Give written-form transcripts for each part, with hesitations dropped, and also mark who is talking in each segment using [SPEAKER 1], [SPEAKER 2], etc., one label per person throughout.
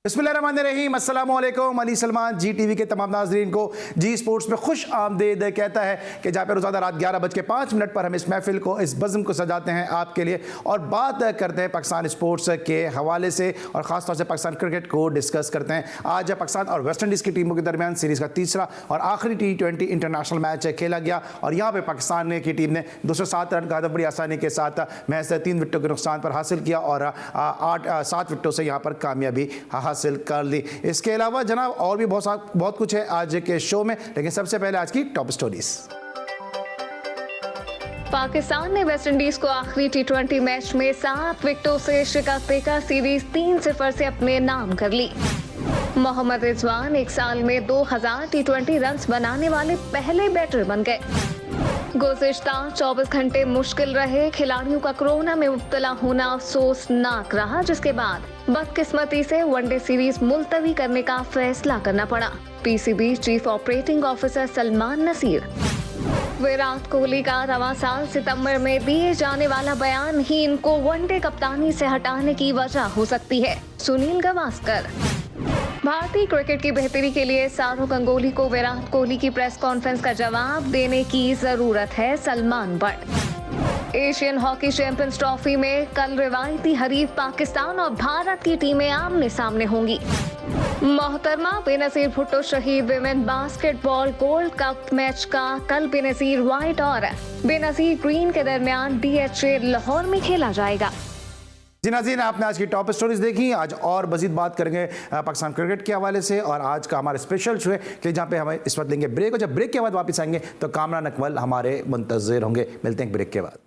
[SPEAKER 1] बिस्मिल्लाहिर्रहमानिर्रहीम, अस्सलामु अलैकुम। अली सलमान जी टीवी के तमाम नाज़रीन को जी स्पोर्ट्स में खुश आमदीद कहता है कि जहाँ पर रोज़ाना रात 11:05 पर हम इस महफिल को, इस बज़्म को सजाते हैं आपके लिए और बात करते हैं पाकिस्तान स्पोर्ट्स के हवाले से और ख़ास तौर से पाकिस्तान क्रिकेट को डिस्कस करते हैं। आज पाकिस्तान और वेस्ट इंडीज़ की टीमों के दरमियान सीरीज़ का तीसरा और आखिरी T20 इंटरनेशनल मैच खेला गया और यहाँ पर पाकिस्तान की टीम ने 207 रन का हदफ बड़ी आसानी के साथ महज 3 विकेटों के नुकसान पर हासिल किया और 7 विकेटों से यहाँ पर कामयाबी हासिल कर ली। इसके अलावा जनाब और भी बहुत कुछ है आज के शो में, लेकिन सबसे पहले आज की टॉप स्टोरीज।
[SPEAKER 2] पाकिस्तान ने वेस्ट इंडीज को आखिरी T20 मैच में 7 विकेटों से शिकस्त देकर सीरीज 3-0 से अपने नाम कर ली। मोहम्मद रिजवान एक साल में 2000 T20 रन बनाने वाले पहले बैटर बन गए। गुज़िश्ता 24 घंटे मुश्किल रहे। खिलाड़ियों का कोरोना में मुब्तला होना अफसोसनाक रहा, जिसके बाद बदकिस्मती से वनडे सीरीज मुलतवी करने का फैसला करना पड़ा। PCB chief operating officer Salman Naseer. Virat Kohli का रवां साल सितंबर में दिए जाने वाला बयान ही इनको वनडे कप्तानी से हटाने की वजह हो सकती है। सुनील गावस्कर। भारतीय क्रिकेट की बेहतरी के लिए सौरव गंगोली को विराट कोहली की प्रेस कॉन्फ्रेंस का जवाब देने की जरूरत है। Salman but. Asian hockey champions trophy में कल रिवायती हरीफ पाकिस्तान और भारत की टीमें आमने सामने होंगी। मोहतरमा बेनजीर भुट्टो शहीद women basketball gold cup match का कल बेनजीर व्हाइट और बेनजीर ग्रीन के दरमियान DHA लाहौर में खेला जाएगा।
[SPEAKER 1] जी नाज़रीन, आपने आज की टॉप स्टोरीज देखी। आज और मज़ीद बात करेंगे पाकिस्तान क्रिकेट के हवाले से और आज का हमारा स्पेशल शो है कि जहाँ पे हम इस वक्त लेंगे ब्रेक और जब ब्रेक के बाद वापस आएंगे तो कामरान अकमल हमारे मुंतज़िर होंगे। मिलते हैं ब्रेक के बाद।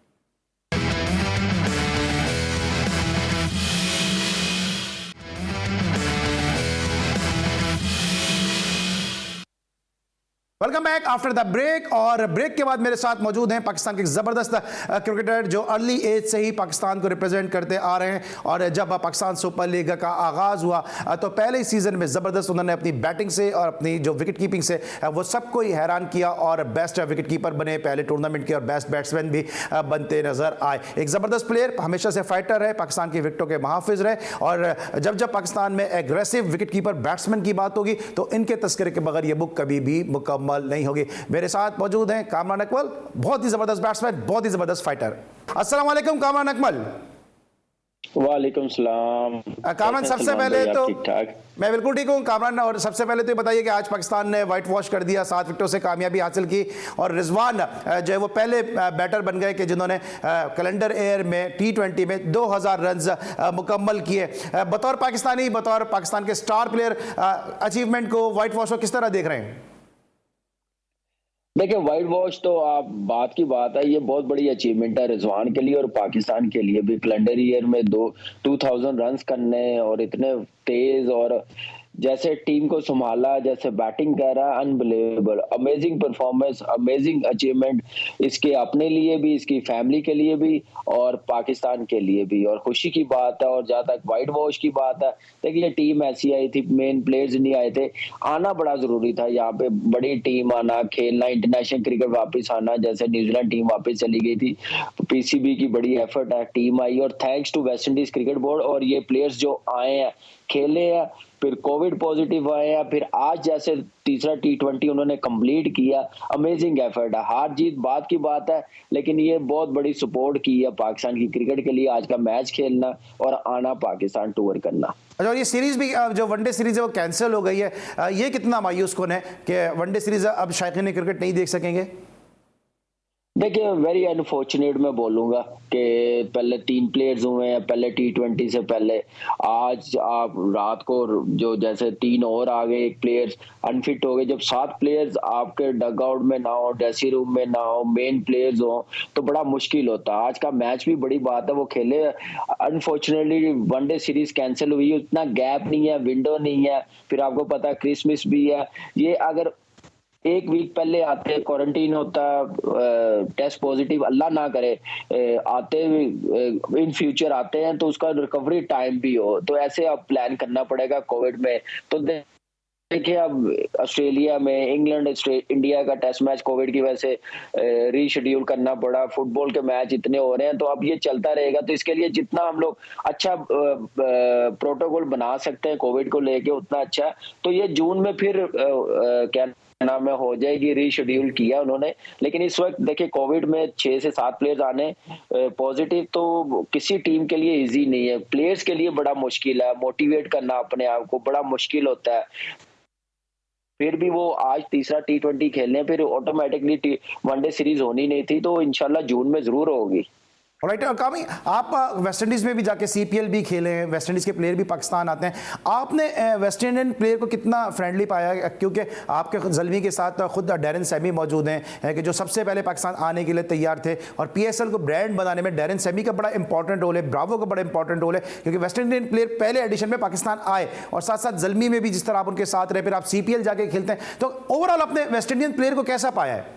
[SPEAKER 1] Welcome back after the break. और ब्रेक के बाद मेरे साथ मौजूद हैं पाकिस्तान के ज़बरदस्त क्रिकेटर जो अर्ली एज से ही पाकिस्तान को रिप्रेजेंट करते आ रहे हैं और जब पाकिस्तान सुपर लीग का आगाज़ हुआ तो पहले ही सीज़न में ज़बरदस्त उन्होंने अपनी बैटिंग से और अपनी जो विकेट कीपिंग से वो सबको ही हैरान किया और बेस्ट विकेट कीपर बने पहले टूर्नामेंट के और बेस्ट बैट्समैन भी बनते नज़र आए। एक ज़बरदस्त प्लेयर, हमेशा से फाइटर रहे, पाकिस्तान की विकेटों के महाफिज रहे और जब पाकिस्तान में एग्रेसिव विकेट कीपर बैट्समैन की बात होगी तो इनके तस्करे के बगैर ये बुक कभी भी मुकम्मल नहीं होगी। मेरे साथ मौजूद हैं कामरान अकमल, बहुत ही जबरदस्त बैट्समैन, बहुत ही जबरदस्त फाइटर। अस्सलाम वालेकुम कामरान अकमल।
[SPEAKER 3] वालेकुम सलाम।
[SPEAKER 1] कामरान, सबसे पहले तो मैं बिल्कुल ठीक हूँ कामरान, और सबसे पहले तो ये बताइए कि आज पाकिस्तान ने व्हाइट वॉश कर दिया, 7 विकेटों से कामयाबी हासिल की और रिजवान जो है वो पहले बैटर बन गए कि जिन्होंने कैलेंडर ईयर में T20 में 2000 रन मुकम्मल किए। बतौर पाकिस्तानी, बतौर पाकिस्तान के स्टार प्लेयर, अचीवमेंट को, व्हाइट वॉश को किस तरह देख रहे हैं?
[SPEAKER 3] देखिए, वाइट वॉश तो आप बात की बात है, ये बहुत बड़ी अचीवमेंट है रिजवान के लिए और पाकिस्तान के लिए भी। कैलेंडर ईयर में 2000 रन करने और इतने तेज और जैसे टीम को संभाला, जैसे बैटिंग कर रहा है, unbelievable, amazing performance, amazing achievement, इसके अपने लिए भी, इसकी फैमिली के लिए भी और पाकिस्तान के लिए भी। और खुशी की बात है। और जहाँ तक वाइट वॉश की बात है, देखिए टीम ऐसी आई थी, मेन प्लेयर्स नहीं आए थे, आना बड़ा जरूरी था यहाँ पे, बड़ी टीम आना, खेलना, इंटरनेशनल क्रिकेट वापस आना, जैसे न्यूजीलैंड टीम वापस चली गई थी। PCB की बड़ी एफर्ट है, टीम आई और thanks to West Indies cricket board और ये प्लेयर्स जो आए हैं, खेले हैं, फिर कोविड पॉजिटिव आए हैं, फिर आज जैसे तीसरा T20 उन्होंने कंप्लीट किया। अमेजिंग एफर्ट है। हार जीत बात की बात है, लेकिन ये बहुत बड़ी सपोर्ट की है पाकिस्तान की क्रिकेट के लिए, आज का मैच खेलना और आना पाकिस्तान टूर करना।
[SPEAKER 1] अच्छा, और ये सीरीज भी जो वनडे सीरीज है वो कैंसिल हो गई है, ये कितना मायूस कौन है कि वनडे सीरीज अब शायकीन क्रिकेट नहीं देख सकेंगे?
[SPEAKER 3] देखिए, वेरी अनफॉर्चुनेट मैं बोलूंगा कि पहले 3 प्लेयर्स हुए हैं पहले T20 से पहले। आज आप रात को जो जैसे 3 और आ गए, एक प्लेयर्स अनफिट हो गए। जब 7 प्लेयर्स आपके डग आउट में ना हो, ड्रेसिंग रूम में ना हो, मेन प्लेयर्स हो, तो बड़ा मुश्किल होता है। आज का मैच भी बड़ी बात है, वो खेले। अनफॉर्चुनेटली वनडे सीरीज कैंसिल हुई, उतना गैप नहीं है, विंडो नहीं है, फिर आपको पता है क्रिसमस भी है। ये अगर एक वीक पहले आते, क्वारंटीन होता, टेस्ट पॉजिटिव अल्लाह ना करे, आते इन फ्यूचर आते हैं तो उसका रिकवरी टाइम भी हो, तो ऐसे अब प्लान करना पड़ेगा कोविड में। तो देखिए अब ऑस्ट्रेलिया में इंग्लैंड इंडिया का टेस्ट मैच कोविड की वजह से रीशेड्यूल करना पड़ा, फुटबॉल के मैच इतने हो रहे हैं, तो अब ये चलता रहेगा। तो इसके लिए जितना हम लोग अच्छा प्रोटोकॉल बना सकते हैं कोविड को लेके उतना अच्छा। तो ये जून में फिर क्या नाम है हो जाएगी, रीशेड्यूल किया उन्होंने। लेकिन इस वक्त देखिए कोविड में 6 से 7 प्लेयर्स आने पॉजिटिव तो किसी टीम के लिए इजी नहीं है, प्लेयर्स के लिए बड़ा मुश्किल है, मोटिवेट करना अपने आप को बड़ा मुश्किल होता है। फिर भी वो आज तीसरा T20 खेलने, फिर ऑटोमेटिकली वनडे सीरीज होनी नहीं थी, तो इंशाल्लाह जून में जरूर होगी।
[SPEAKER 1] राइट कामी, आप वेस्ट इंडीज में भी जाके सीपीएल भी खेले हैं, वेस्ट इंडीज के प्लेयर भी पाकिस्तान आते हैं, आपने वेस्ट इंडियन प्लेयर को कितना फ्रेंडली पाया? क्योंकि आपके ज़ल्मी के साथ खुद डैरन सेमी मौजूद हैं कि जो सबसे पहले पाकिस्तान आने के लिए तैयार थे, और पीएसएल को ब्रांड बनाने में डैरन सेमी का बड़ा इंपॉर्टेंट रोल है, ब्रावो का बड़ा इंपॉर्टेंट रोल है, क्योंकि वेस्ट इंडियन प्लेयर पहले एडिशन में पाकिस्तान आए और साथ साथ ज़ल्मी में भी जिस तरह आप उनके साथ रहे, फिर आप सीपीएल जाके खेलते हैं, तो ओवरऑल अपने वेस्ट इंडियन प्लेयर को कैसा पाया है?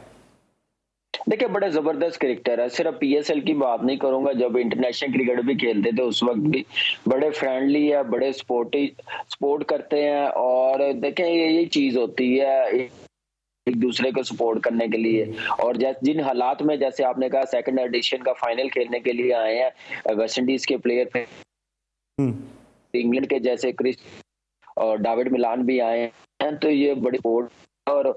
[SPEAKER 3] देखिए बड़े जबरदस्त क्रिकेटर है, सिर्फ पीएसएल की बात नहीं करूंगा, जब इंटरनेशनल क्रिकेट भी खेलते थे उस वक्त भी बड़े फ्रेंडली है, बड़े सपोर्ट करते हैं। और देखें यही चीज होती है एक दूसरे को सपोर्ट करने के लिए। और जिन हालात में, जैसे आपने कहा सेकंड एडिशन का फाइनल खेलने के लिए आए हैं वेस्ट इंडीज के प्लेयर, इंग्लैंड के जैसे क्रिस और डेविड मिलान भी आए हैं, तो ये बड़ी सपोर्ट और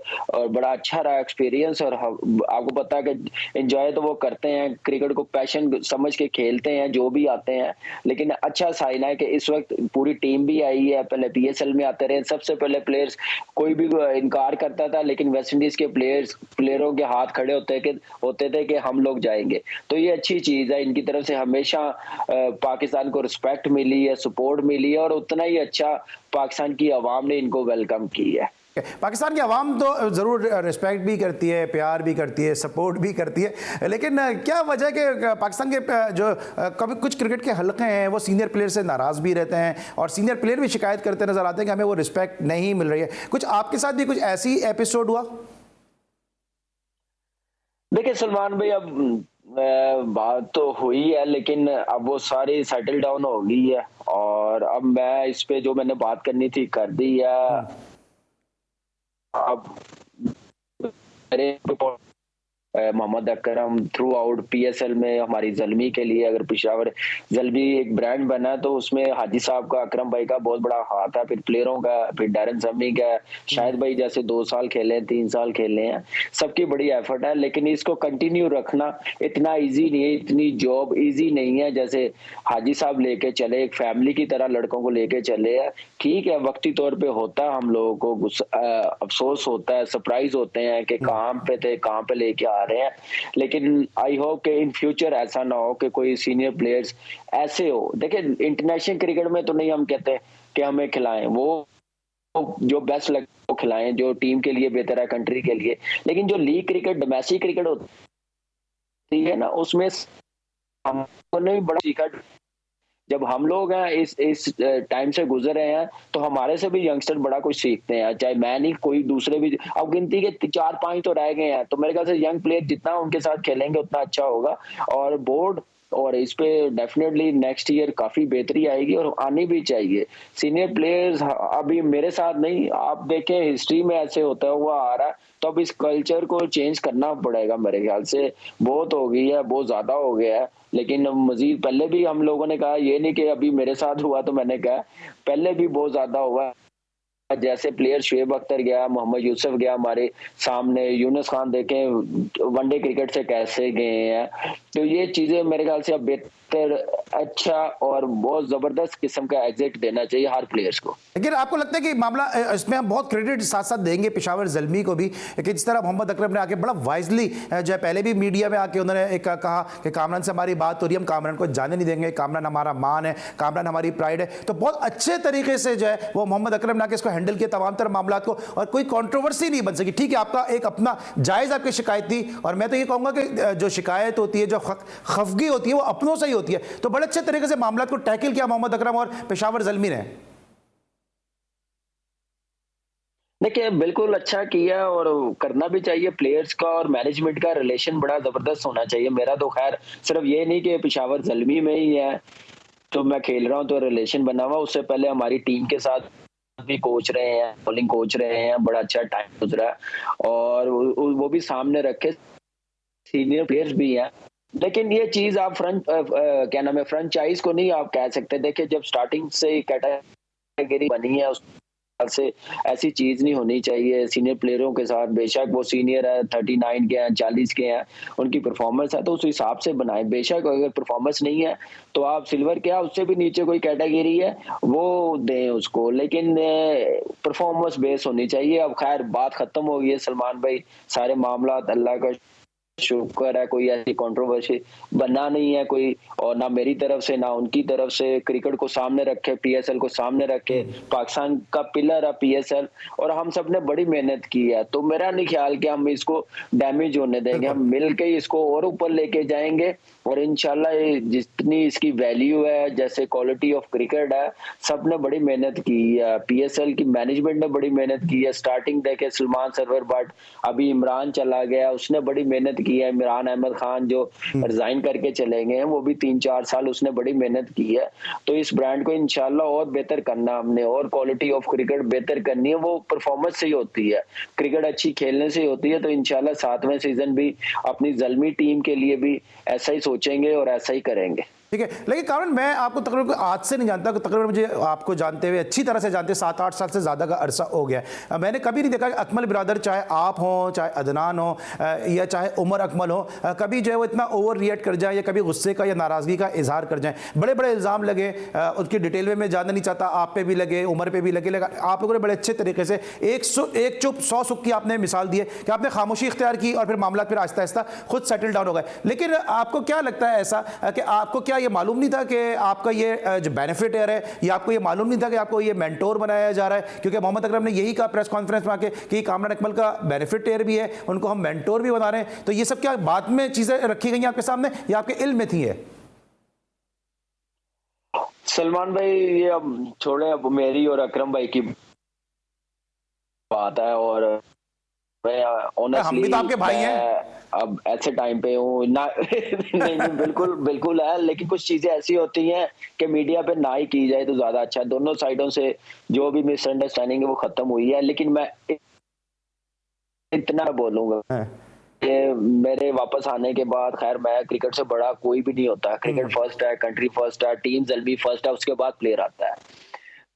[SPEAKER 3] बड़ा अच्छा रहा एक्सपीरियंस। और आपको पता है कि एंजॉय तो वो करते हैं, क्रिकेट को पैशन समझ के खेलते हैं जो भी आते हैं। लेकिन अच्छा साइन है कि इस वक्त पूरी टीम भी आई है, पहले पीएसएल में आते रहे, सबसे पहले प्लेयर्स कोई भी इनकार करता था, लेकिन वेस्ट इंडीज के प्लेयरों के हाथ खड़े होते थे कि हम लोग जाएंगे। तो ये अच्छी चीज है, इनकी तरफ से हमेशा पाकिस्तान को रिस्पेक्ट मिली है, सपोर्ट मिली है, और उतना ही अच्छा पाकिस्तान की आवाम ने इनको वेलकम की है।
[SPEAKER 1] पाकिस्तान की आवाम तो ज़रूर रिस्पेक्ट भी करती है, प्यार भी करती है, सपोर्ट भी करती है, लेकिन क्या वजह है कि पाकिस्तान के जो कभी कुछ क्रिकेट के हलके हैं वो सीनियर प्लेयर से नाराज़ भी रहते हैं, और सीनियर प्लेयर भी शिकायत करते नज़र आते हैं कि हमें वो रिस्पेक्ट नहीं मिल रही है? कुछ आपके साथ भी कुछ ऐसी एपिसोड हुआ?
[SPEAKER 3] देखिए सलमान भाई, अब बात तो हुई है, लेकिन अब वो सारी सेटल डाउन हो गई है, और अब मैं इस पे जो मैंने बात करनी थी कर दी है। अब Mohammad Akram through out PSL में हमारी ज़ल्मी के लिए, अगर पेशावर ज़ल्मी एक ब्रांड बना तो उसमें हाजी साहब का, अकरम भाई का बहुत बड़ा हाथ है, फिर प्लेयरों का, फिर डैरन सेमी का, शाहिद भाई जैसे 2 साल खेले, 3 साल खेले हैं, सबकी बड़ी एफर्ट है। लेकिन इसको कंटिन्यू रखना इतना इजी नहीं है, इतनी जॉब इजी नहीं है जैसे हाजी साहब लेके चले, एक फैमिली की तरह लड़कों को लेके चले हैं। ठीक है, वक्ती तौर पे होता है, हम लोगों को अफसोस होता है, सरप्राइज होते हैं कि कहाँ पे थे, कहाँ पे लेके आ रहे हैं। लेकिन आई होप कि इन फ्यूचर ऐसा ना हो कि कोई सीनियर प्लेयर्स ऐसे हो। देखिए इंटरनेशनल क्रिकेट में तो नहीं हम कहते कि हमें खिलाएं, वो जो बेस्ट लगे वो खिलाएं, जो टीम के लिए बेहतर है, कंट्री के लिए। लेकिन जो लीग क्रिकेट, डोमेस्टिक क्रिकेट होती है ना, उसमें हमने भी बड़ा सीखा। जब हम लोग हैं इस टाइम से गुजर रहे हैं, तो हमारे से भी यंगस्टर बड़ा कुछ सीखते हैं, चाहे मैं नहीं, कोई दूसरे भी। अब गिनती के 4-5 तो रह गए हैं, तो मेरे ख्याल से यंग प्लेयर जितना उनके साथ खेलेंगे उतना अच्छा होगा। और बोर्ड और इस पे डेफिनेटली नेक्स्ट ईयर काफी बेहतरी आएगी, और आनी भी चाहिए। सीनियर प्लेयर्स अभी मेरे साथ नहीं, आप देखें हिस्ट्री में ऐसे होता हुआ आ रहा है, तो अब इस कल्चर को चेंज करना पड़ेगा। मेरे ख्याल से बहुत हो गई है, बहुत ज्यादा हो गया है। लेकिन मजीद पहले भी हम लोगों ने कहा, ये नहीं कि अभी मेरे साथ हुआ तो मैंने कहा, पहले भी बहुत ज्यादा हुआ। जैसे प्लेयर शुएब अख्तर गया, मोहम्मद यूसुफ गया हमारे सामने, यूनुस खान देखें वनडे क्रिकेट से कैसे गए हैं। तो ये चीजें मेरे ख्याल से अब बेहतर, अच्छा और बहुत जबरदस्त किस्म का एग्जिट देना चाहिए हर प्लेयर्स को।
[SPEAKER 1] लेकिन आपको लगता है कि मामला इसमें हम बहुत क्रेडिट साथ साथ देंगे पेशावर ज़ल्मी को भी, कि जिस तरह मोहम्मद अकरम ने आके बड़ा वाइजली जो है, पहले भी मीडिया में आके उन्होंने एक कहा कि कामरान से हमारी बात हो रही है, हम कामरान को जाने नहीं देंगे, कामरान हमारा मान है, कामरान हमारी प्राइड है। तो बहुत अच्छे तरीके से जो है वो मोहम्मद अकरम ने आके इसको हैंडल किया, तमाम तरह मामला को, और कोई कॉन्ट्रोवर्सी नहीं बन सकी। ठीक है, आपका एक अपना जायज़ आपकी शिकायत थी, और मैं तो ये कहूँगा कि जो शिकायत होती है, जो खफगी होती है, वो अपनों से ही होती है। तो बड़े अच्छे तरीके से मामला को टैकल किया मोहम्मद अकरम और पेशावर ज़ल्मी ने।
[SPEAKER 3] देखिए बिल्कुल अच्छा किया, और करना भी चाहिए। प्लेयर्स का और मैनेजमेंट का रिलेशन बड़ा जबरदस्त होना चाहिए। मेरा तो खैर सिर्फ ये नहीं कि पेशावर ज़ल्मी में ही है तो मैं खेल रहा हूँ तो रिलेशन बना हुआ, उससे पहले हमारी टीम के साथ भी कोच रहे हैं, बॉलिंग कोच रहे हैं, बड़ा अच्छा टाइम गुजरा है और वो भी सामने रखे सीनियर प्लेयर्स भी हैं। लेकिन ये चीज आप क्या नाम है, फ्रेंचाइज को नहीं आप कह सकते। देखिए जब स्टार्टिंग से कैटेगरी बनी है उस से ऐसी चीज नहीं होनी चाहिए सीनियर प्लेयरों के साथ। बेशक वो सीनियर है, 39 के हैं, 40 के हैं, उनकी परफॉर्मेंस है तो उस हिसाब से बनाए। बेशक अगर परफॉर्मेंस नहीं है तो आप सिल्वर क्या उससे भी नीचे कोई कैटेगरी है वो दें उसको, लेकिन परफॉर्मेंस बेस होनी चाहिए। अब खैर बात खत्म हो गई है सलमान भाई, सारे मामला अल्लाह का शुक्र है कोई ऐसी कंट्रोवर्सी बनना नहीं है कोई, और ना मेरी तरफ से ना उनकी तरफ से। क्रिकेट को सामने रखे, पीएसएल को सामने रखे, पाकिस्तान का पिलर है पीएसएल और हम सब ने बड़ी मेहनत की है, तो मेरा नहीं ख्याल कि हम इसको डैमेज होने देंगे। हम मिलके इसको और ऊपर लेके जाएंगे और इंशाल्लाह जितनी इसकी वैल्यू है, जैसे क्वालिटी ऑफ क्रिकेट है, सब ने बड़ी मेहनत की है। पीएसएल की मैनेजमेंट ने बड़ी मेहनत की है। स्टार्टिंग देखे सलमान सरवर बट, अभी इमरान चला गया, उसने बड़ी मेहनत की है। इमरान अहमद खान जो रिजाइन करके चले गए हैं वो भी 3-4 साल उसने बड़ी मेहनत की है। तो इस ब्रांड को इंशाल्लाह और बेहतर करना हमने, और क्वालिटी ऑफ क्रिकेट बेहतर करनी है। वो परफॉर्मेंस से ही होती है, क्रिकेट अच्छी खेलने से ही होती है। तो इंशाल्लाह 7वें सीजन भी अपनी ज़ल्मी टीम के लिए भी ऐसा ही सोचेंगे और ऐसा ही करेंगे।
[SPEAKER 1] ठीक है, लेकिन कारण मैं आपको तकरीबन आज से नहीं जानता, तकरीबन मुझे आपको जानते हुए अच्छी तरह से जानते 7-8 साल से ज़्यादा का अरसा हो गया है। मैंने कभी नहीं देखा कि अकमल बिरादर, चाहे आप हों, चाहे अदनान हो या चाहे उमर अकमल हो, कभी जो है वो इतना ओवर रिएक्ट कर जाए या कभी गुस्से का या नाराज़गी का इजहार कर जाए। बड़े बड़े इल्ज़ाम लगे, उसकी डिटेल में मैं जानना नहीं चाहता, आप पे भी लगे, उमर पे भी लगे। आप लोगों ने बड़े अच्छे तरीके से एक चुप 100 सुख की आपने मिसाल दी है कि आपने खामोशी इख्तियार की और फिर मामला फिर आहिस्ता आहिस्ता खुद सेटल डाउन हो गए। लेकिन आपको क्या लगता है ऐसा कि आपको क्या ये मालूम नहीं था कि आपका ये जो बेनिफिट है, या आपको ये मालूम नहीं था कि आपको ये मेंटोर बनाया जा रहा है? क्योंकि मोहम्मद अकरम ने यही कहा प्रेस कॉन्फ्रेंस में आके कि कामरान अकमल का बेनिफिट एयर भी है, उनको हम मेंटोर भी बना रहे हैं। तो ये सब क्या बाद में चीजें रखी गई आपके सामने या आपके इल्म में थी?
[SPEAKER 3] सलमान भाई ये अब छोड़े, अब मेरी और अकरम भाई की बात है और मैं ऑनेस्टली
[SPEAKER 1] हम भी तो आपके भाई हैं।
[SPEAKER 3] अब ऐसे टाइम पे हूँ ना नहीं, बिल्कुल बिल्कुल है, लेकिन कुछ चीजें ऐसी होती हैं कि मीडिया पे ना ही की जाए तो ज्यादा अच्छा। दोनों साइडों से जो भी मिसअंडरस्टैंडिंग है वो खत्म हुई है। लेकिन मैं इतना बोलूंगा कि मेरे वापस आने के बाद, खैर मैं क्रिकेट से बड़ा कोई भी नहीं होता। क्रिकेट फर्स्ट है, कंट्री फर्स्ट है, टीम ज़ल्मी फर्स्ट है, उसके बाद प्लेयर आता है।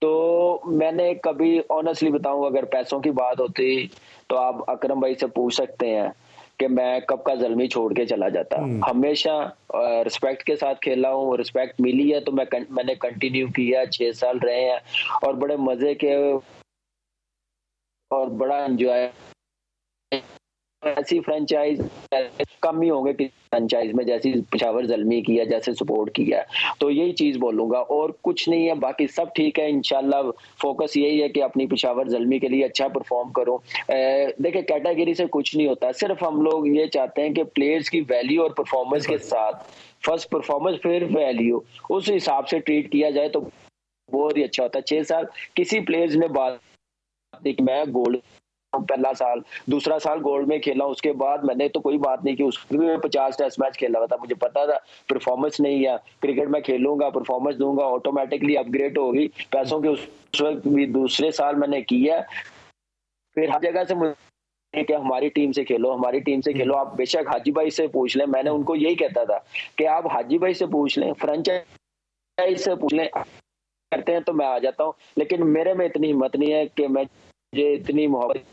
[SPEAKER 3] तो मैंने कभी ऑनेस्टली बताऊं, अगर पैसों की बात होती तो आप अकरम भाई से पूछ सकते हैं कि मैं कब का ज़ल्मी छोड़ के चला जाता। हमेशा रिस्पेक्ट के साथ खेला हूँ, रिस्पेक्ट मिली है तो मैंने कंटिन्यू किया। 6 साल रहे हैं और बड़े मजे के और बड़ा एंजॉय। ऐसी फ्रेंचाइज कम ही होंगे कि फ्रेंचाइज में जैसी पेशावर ज़ल्मी किया, जैसे सपोर्ट किया। तो यही चीज बोलूंगा और कुछ नहीं है, बाकी सब ठीक है। इंशाल्लाह फोकस यही है कि अपनी पेशावर ज़ल्मी के लिए अच्छा परफॉर्म करो। देखिए कैटेगरी से कुछ नहीं होता, सिर्फ हम लोग ये चाहते हैं कि प्लेयर्स की वैल्यू और परफॉर्मेंस के साथ फर्स्ट परफॉर्मेंस फिर वैल्यू, उस हिसाब से ट्रीट किया जाए तो बहुत ही अच्छा होता है। 6 साल किसी प्लेयर्स ने बात कि मैं गोल्ड पहला साल, दूसरा साल गोल्ड में खेला, उसके बाद मैंने तो कोई बात नहीं की। उसमें मैं 50 टेस्ट मैच खेला हुआ था, मुझे पता था परफॉर्मेंस नहीं है, क्रिकेट में खेलूंगा, परफॉर्मेंस दूंगा, ऑटोमेटिकली अपग्रेड होगी। पैसों के उस वक्त भी दूसरे साल मैंने किया। फिर हर जगह से मुझे कि हमारी टीम से खेलो, हमारी टीम से खेलो। आप बेशक हाजी भाई से पूछ लें, मैंने उनको यही कहता था कि आप हाजी भाई से पूछ लें, फ्रेंचाइज से पूछ लें, करते हैं तो मैं आ जाता हूँ। लेकिन मेरे में इतनी हिम्मत नहीं है कि मैं मुझे इतनी मोहब्बत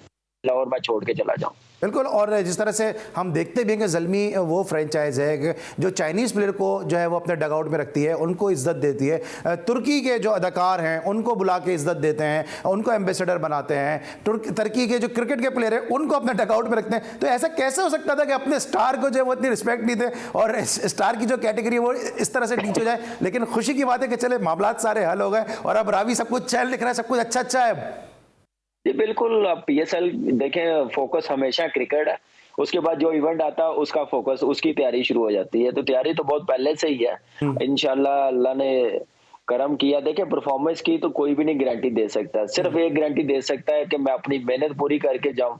[SPEAKER 3] और मैं छोड़ के चला जाऊं।
[SPEAKER 1] बिल्कुल, और जिस तरह से हम देखते भी हैं कि ज़ल्मी वो फ्रेंचाइज है जो चाइनीज़ प्लेयर को जो है वो अपने डगआउट में रखती है, उनको इज्जत देती है। तुर्की के जो अदाकार हैं उनको बुला के इज्जत देते हैं, उनको एम्बेसडर बनाते हैं। तुर्की के जो क्रिकेट के प्लेयर हैं उनको अपने डगआउट में रखते हैं। तो ऐसा कैसे हो सकता था कि अपने स्टार को जो है वो इतनी रिस्पेक्ट नहीं दे और स्टार की जो कैटेगरी है वो इस तरह से नीचे हो जाए? लेकिन खुशी की बात है कि चले मामला सारे हल हो गए और अब रावी सब कुछ चैन लिख रहा है, सब कुछ अच्छा अच्छा है।
[SPEAKER 3] जी बिल्कुल, अब पीएसएल देखें, फोकस हमेशा क्रिकेट है, उसके बाद जो इवेंट आता है उसका फोकस, उसकी तैयारी शुरू हो जाती है। तो तैयारी तो बहुत पहले से ही है। इंशाल्लाह अल्लाह ने करम किया। देखिए परफॉर्मेंस की तो कोई भी नहीं गारंटी दे सकता, सिर्फ एक गारंटी दे सकता है कि मैं अपनी मेहनत पूरी करके जाऊं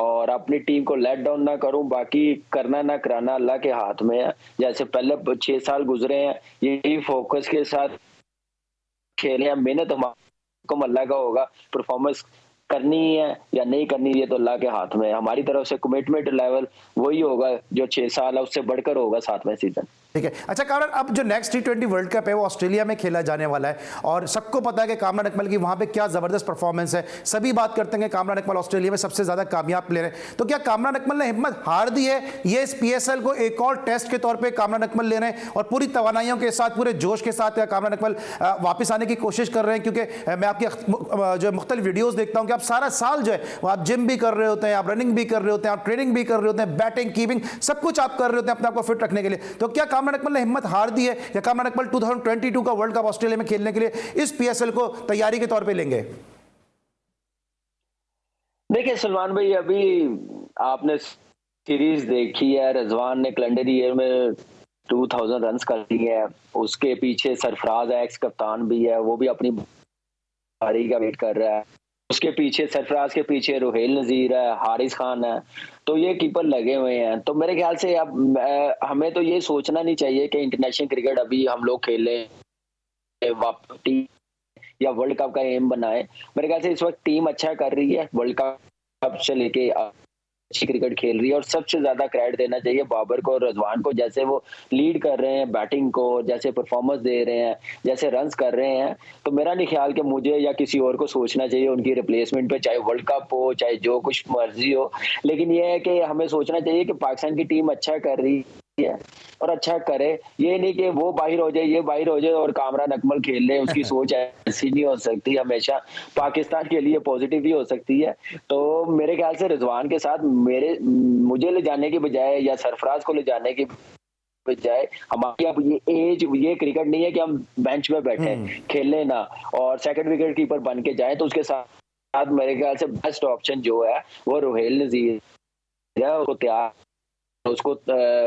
[SPEAKER 3] और अपनी टीम को लेट डाउन ना करूं। बाकी करना ना कराना अल्लाह के हाथ में है। जैसे पहले 6 साल गुजरे हैं, यही फोकस के साथ खेले हैं, मेहनत हमारी हुक्म अल्लाह का होगा, परफॉर्मेंस करनी है या नहीं करनी है तो अल्लाह के हाथ में है। हमारी तरफ से कमिटमेंट लेवल वही होगा जो 6 साल है, उससे बढ़कर होगा 7वें सीजन।
[SPEAKER 1] ठीक है। अच्छा कामरान, अब जो नेक्स्ट T20 वर्ल्ड कप है वो ऑस्ट्रेलिया में खेला जाने वाला है और सबको पता है कि कामरान अकमल की वहां पे क्या जबरदस्त परफॉर्मेंस है। सभी बात करते हैं कि कामरान अकमल ऑस्ट्रेलिया में सबसे ज्यादा कामयाब प्लेयर है। तो क्या कामरान अकमल ने हिम्मत हार दी है? ये इस PSL को एक और टेस्ट के तौर पर कामरान अकमल ले रहे हैं और पूरी तवानाइयों के साथ, पूरे जोश के साथ कामरान अकमल वापस आने की कोशिश कर रहे हैं? क्योंकि मैं आपकी जो मुख्तलिफ वीडियोज देखता हूँ कि आप सारा साल जो है वो आप जिम भी कर रहे होते हैं, आप रनिंग भी कर रहे होते हैं, आप ट्रेनिंग भी कर रहे होते हैं, बैटिंग कीपिंग सब कुछ आप कर रहे होते हैं अपने आप को फिट रखने के लिए। तो क्या कामरान अकमल ने हिम्मत हार दी है या कामरान अकमल 2022 का वर्ल्ड कप ऑस्ट्रेलिया में खेलने के लिए इस PSL को तैयारी के तौर पे लेंगे?
[SPEAKER 3] देखिए सलमान भाई, अभी आपने सीरीज देखी है, रिजवान ने कैलेंडर ईयर में 2000 रन कर लिए हैं। उसके पीछे सरफराज एक्स कप्तान भी है, वो भी अपनी बारी का वेट कर रहा है। उसके पीछे सरफराज के पीछे रुहेल नजीर है, हारिस खान है, तो ये कीपर लगे हुए हैं। तो मेरे ख्याल से अब हमें तो ये सोचना नहीं चाहिए कि इंटरनेशनल क्रिकेट अभी हम लोग खेले या वर्ल्ड कप का एम बनाए। मेरे ख्याल से इस वक्त टीम अच्छा कर रही है, वर्ल्ड कप से लेके अच्छी क्रिकेट खेल रही है और सबसे ज्यादा क्रेडिट देना चाहिए बाबर को और रिजवान को। जैसे वो लीड कर रहे हैं बैटिंग को, जैसे परफॉर्मेंस दे रहे हैं, जैसे रन्स कर रहे हैं, तो मेरा नहीं ख्याल कि मुझे या किसी और को सोचना चाहिए उनकी रिप्लेसमेंट पे, चाहे वर्ल्ड कप हो चाहे जो कुछ मर्जी हो। लेकिन ये है कि हमें सोचना चाहिए कि पाकिस्तान की टीम अच्छा कर रही है और अच्छा करे। ये नहीं कि वो बाहर हो जाए, ये बाहर हो जाए और कामरान अकमल खेल ले। उसकी सोच ऐसी नहीं हो सकती, हमेशा पाकिस्तान के लिए पॉजिटिव ही हो सकती है। तो मेरे ख्याल से रिजवान के साथ मुझे ले जाने की बजाय या सरफराज को ले जाने की बजाय हमारी अब ये एज, ये क्रिकेट नहीं है कि हम बेंच पे बैठे खेलने ना और सेकंड विकेट कीपर बन के जाए। तो उसके साथ मेरे ख्याल से बेस्ट ऑप्शन जो है वो रुहेल नजीर है। उसको तैयार, उसको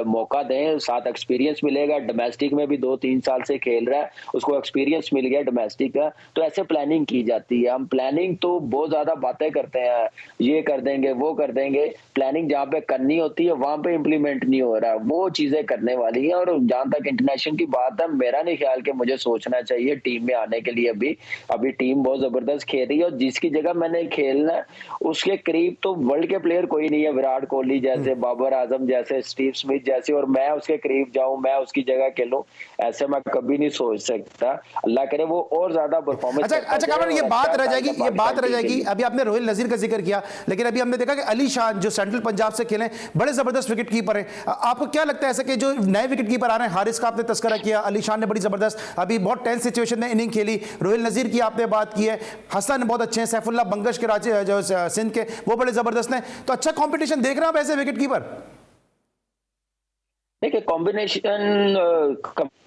[SPEAKER 3] मौका दें, साथ एक्सपीरियंस मिलेगा। डोमेस्टिक में भी 2-3 साल से खेल रहा है, उसको एक्सपीरियंस मिल गया डोमेस्टिक का। तो ऐसे प्लानिंग की जाती है। हम प्लानिंग तो बहुत ज्यादा बातें करते हैं, ये कर देंगे वो कर देंगे, प्लानिंग जहाँ पे करनी होती है वहां पे इम्प्लीमेंट नहीं हो रहा, वो चीजें करने वाली है। और जहां तक इंटरनेशनल की बात है, मेरा नहीं ख्याल कि मुझे सोचना चाहिए टीम में आने के लिए। अभी टीम बहुत जबरदस्त खेल रही है और जिसकी जगह मैंने खेलना है उसके करीब तो वर्ल्ड के प्लेयर कोई नहीं है। विराट कोहली जैसे, बाबर आजम जैसे, स्टीव स्मिथ जैसे, और मैं उसके करीब जाऊं, मैं उसकी जगह खेलूं, ऐसे मैं कभी नहीं सोच सकता। अल्लाह करे वो और ज्यादा परफॉर्मेंस।
[SPEAKER 1] अच्छा कामरान, ये बात रह जाएगी, अभी आपने रोहिल नजीर का जिक्र किया, लेकिन अभी हमने देखा कि अली शान जो सेंट्रल पंजाब से खेले, बड़े जबरदस्त विकेट कीपर हैं। आपको क्या लगता है ऐसे कि जो नए विकेट कीपर आ रहे हैं, हारिस का आपने तस्करा किया, अली शान ने बड़ी जबरदस्त अभी बहुत टेंस सिचुएशन में इनिंग खेली, रोहिल नजीर की आपने बात की है, हसन बहुत अच्छे हैं, सैफुल्लाह बंगश के राज्य जो सिंध के वो बड़े जबरदस्त हैं। तो अच्छा कॉम्पिटिशन देख रहे हैं आप ऐसे विकेट कीपर?
[SPEAKER 3] देखिए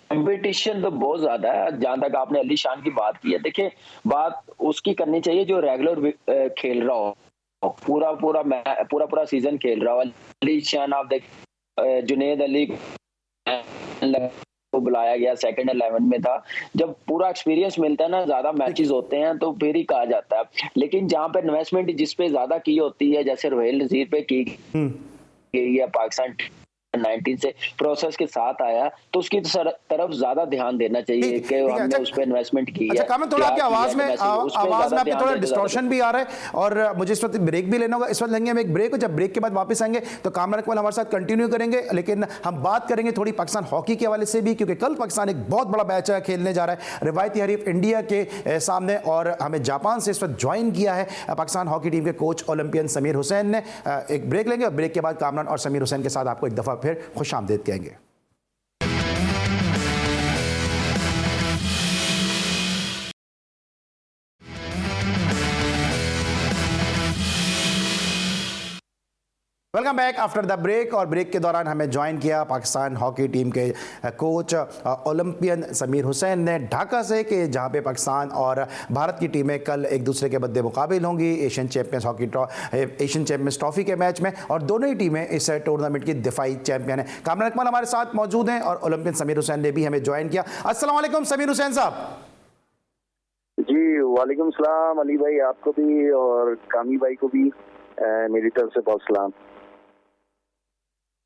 [SPEAKER 3] कंपटीशन तो बहुत ज्यादा है। जहां तक आपने अली शान की बात की है, देखिए बात उसकी करनी चाहिए जो रेगुलर खेल रहा हो, पूरा सीजन खेल रहा हो। अली शान आप देख, जुनेद अली को बुलाया गया, सेकंड 11 में था। जब पूरा एक्सपीरियंस मिलता है ना, ज्यादा मैचेस होते हैं तो फिर ही कहा जाता है। लेकिन जहां पे इन्वेस्टमेंट जिस पे ज्यादा की होती है, जैसे रोहिल नजीर पे की गई है, पाकिस्तान 19 से प्रोसेस के साथ आया, तो उसकी तरफ ज्यादा ध्यान देना चाहिए कि हमने उस पर इन्वेस्टमेंट की है।
[SPEAKER 1] अच्छा कामरान, थोड़ा आपकी आवाज में आपके थोड़ा डिस्टॉर्शन भी आ रहा है और मुझे इस वक्त ब्रेक भी लेना होगा। इस वक्त लेंगे हम एक ब्रेक, जब ब्रेक के बाद वापस आएंगे तो कामरान अकमल हमारे साथ कंटिन्यू करेंगे। लेकिन हम बात करेंगे थोड़ी पाकिस्तान हॉकी के हवाले से भी, क्योंकि कल पाकिस्तान एक बहुत बड़ा मैच खेलने जा रहा है रिवायती हरीफ इंडिया के सामने, और हमें जापान से इस वक्त ज्वाइन किया है पाकिस्तान हॉकी टीम के कोच ओलंपियन समीर हुसैन ने। एक ब्रेक लेंगे और ब्रेक के बाद कामरान और समीर हुसैन के साथ आपको एक दफा फिर खुशामदीद कहेंगे। Welcome back after the break. और ब्रेक के दौरान हमें ज्वाइन किया पाकिस्तान हॉकी टीम के कोच ओलंपियन समीर हुसैन ने ढाका से, कि जहां पे पाकिस्तान और भारत की टीमें कल एक दूसरे के बदले मुकाबिल होंगी एशियन चैंपियंस ट्रॉफी के मैच में, और दोनों ही टीमें इस टूर्नामेंट की दिफाई चैंपियन है। कामरान अकमल हमारे साथ मौजूद हैं और ओलंपियन समीर हुसैन ने भी हमें ज्वाइन किया। अस्सलाम वालेकुम समीर हुसैन साहब।
[SPEAKER 4] जी वालेकुम सलाम अली भाई, आपको भी और कामी भाई को भी मेरी तरफ से बहुत सलाम।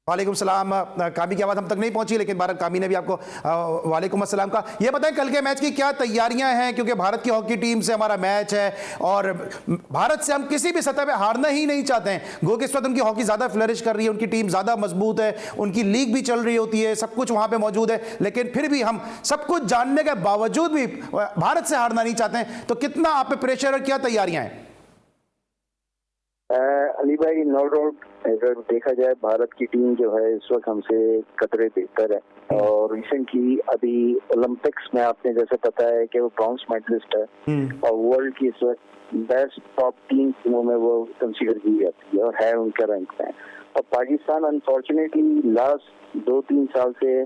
[SPEAKER 1] वालेकुम सलाम। कामी की आवाज़ हम तक नहीं पहुंची, लेकिन भारत कामी ने भी आपको वालेकुम अस्सलाम का। ये बताएं कल के मैच की क्या तैयारियां हैं, क्योंकि भारत की हॉकी टीम से हमारा मैच है और भारत से हम किसी भी सतह पे हारना ही नहीं चाहते हैं। गो कि इस वक्त उनकी हॉकी ज़्यादा फ्लरिश कर रही है, उनकी टीम ज़्यादा मजबूत है, उनकी लीग भी चल रही होती है, सब कुछ वहाँ पर मौजूद है, लेकिन फिर भी हम सब कुछ जानने के बावजूद भी भारत से हारना नहीं चाहते हैं। तो कितना आप पे प्रेशर और क्या तैयारियाँ हैं?
[SPEAKER 4] अली भाई, नो डाउट अगर देखा जाए भारत की टीम जो है इस वक्त हमसे कतरे बेहतर है। और रिसेंटली अभी ओलंपिक्स में आपने जैसे पता है कि वो ब्रॉन्ज मेडलिस्ट है और वर्ल्ड की इस वक्त बेस्ट टॉप 3 टीमों में वो कंसीडर की जाती है और है उनके रैंक में। और पाकिस्तान अनफॉर्चुनेटली लास्ट 2-3 साल से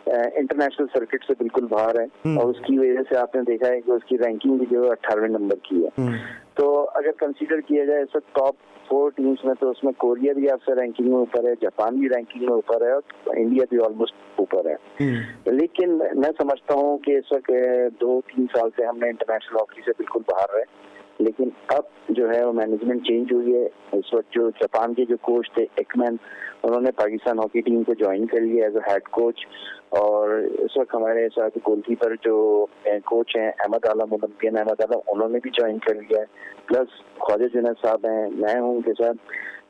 [SPEAKER 4] इंटरनेशनल सर्किट से बिल्कुल बाहर है और उसकी वजह से आपने देखा है कि उसकी रैंकिंग भी जो है 18वें नंबर की है। तो अगर कंसीडर किया जाए इस वक्त टॉप 4 टीम्स में, तो उसमें कोरिया भी आपसे रैंकिंग में ऊपर है, जापान भी रैंकिंग में ऊपर है और इंडिया भी ऑलमोस्ट ऊपर है। लेकिन मैं समझता हूँ कि इस वक्त 2-3 साल से हमने इंटरनेशनल हॉकी से बिल्कुल बाहर रहे, लेकिन अब जो है वो मैनेजमेंट चेंज हुई है। इस वक्त जो जापान के जो कोच थे एकमैन, उन्होंने पाकिस्तान हॉकी टीम को ज्वाइन कर लिया एज अ हेड कोच। और इस वक्त हमारे साथ गोलकीपर जो कोच हैं अहमद आलम, ओलंपियन अहमद आलम, उन्होंने भी ज्वाइन कर लिया है। प्लस ख्वाजा जुनैद साहब हैं, मैं हूँ उनके साथ।